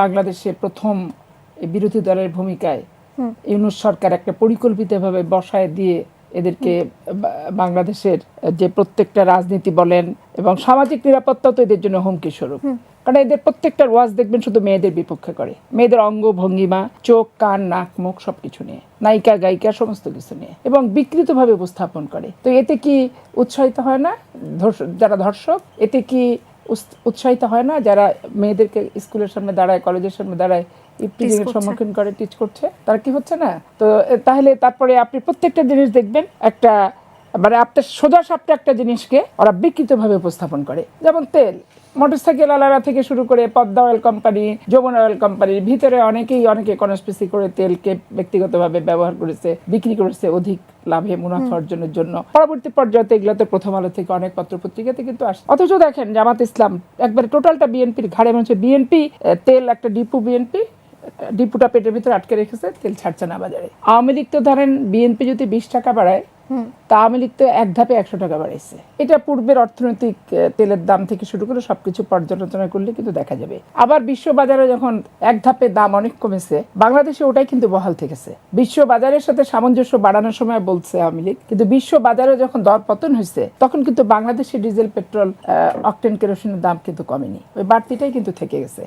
বাংলাদেশে প্রথম বিরোধী দলের ভূমিকায় ইউনূস সরকার একটা পরিকল্পিতভাবে বসায় দিয়ে এদেরকে বাংলাদেশের যে প্রত্যেকটা রাজনীতি বলেন এবং সামাজিক নিরাপত্তা তো এদের জন্য হুমকি স্বরূপ। কারণ এদের প্রত্যেকটার ওয়াজ দেখবেন শুধু মেয়েদের বিপক্ষে করে, মেয়েদের অঙ্গ ভঙ্গিমা, চোখ কান নাক মুখ সবকিছু নিয়ে, নায়িকা গায়িকা সমস্ত কিছু নিয়ে এবং বিকৃতভাবে উপস্থাপন করে। তো এতে কি উৎসাহিত হয় না যারা ধর্ষক? এতে কি উৎসাহিত হয় না যারা মেয়েদেরকে স্কুলের সামনে দাঁড়ায়, কলেজের সামনে দাঁড়ায় ইফটিজিংয়ের সম্মুখীন করে, টিচ করছে? তারা কি হচ্ছে না? তো তাহলে তারপরে আপনি প্রত্যেকটা জিনিস দেখবেন একটা মানে আপনার সোজা সাপটা একটা জিনিসকে ওরা বিকৃতভাবে উপস্থাপন করে। যেমন তেল, মোটরসাইকেল আলাদা থেকে শুরু করে Padma oil company, Jamuna oil কোম্পানির ভিতরে অনেকে কনস্পিরেসি করে তেলকে ব্যক্তিগতভাবে ব্যবহার করেছে, বিক্রি করেছে অধিক লাভে মুনাফা অর্জনের জন্য। পরবর্তী পর্যায়ে এগুলোতে প্রথম আলো থেকে অনেক পত্রপত্রিকাতে কিন্তু আসে। অথচ দেখেন জামাত ইসলাম একবারে টোটালটা বিএনপির ঘাড়ে, মানে বিএনপি তেল একটা ডিপু, বিএনপি ডিপুটা পেটের ভিতরে আটকে রেখেছে, তেল ছাড়ছে না বাজারে। আওয়ামী লীগ তো ধরেন বিএনপি যদি 20 টাকা বাড়ায়, তা আওয়ামী লীগ তো এক ধাপে 100 টাকা বাড়াইছে। এটা পূর্বের অর্থনৈতিক তেলের দাম থেকে শুরু করে সবকিছু পর্যালোচনা করলে কিন্তু দেখা যাবে। আবার বিশ্ব বাজারে যখন এক ধাপে দাম অনেক কমেছে, বাংলাদেশে ওটাই কিন্তু বহাল থেকেছে। বিশ্ব বাজারের সাথে সামঞ্জস্য বাড়ানোর সময় বলছে আওয়ামী লীগ, কিন্তু বিশ্ব বাজারে যখন দর পতন হয়েছে তখন কিন্তু বাংলাদেশে ডিজেল, পেট্রোল, অকটেন, কেরোসিনের দাম কিন্তু কমেনি, ওই বাড়তিটাই কিন্তু থেকে গেছে।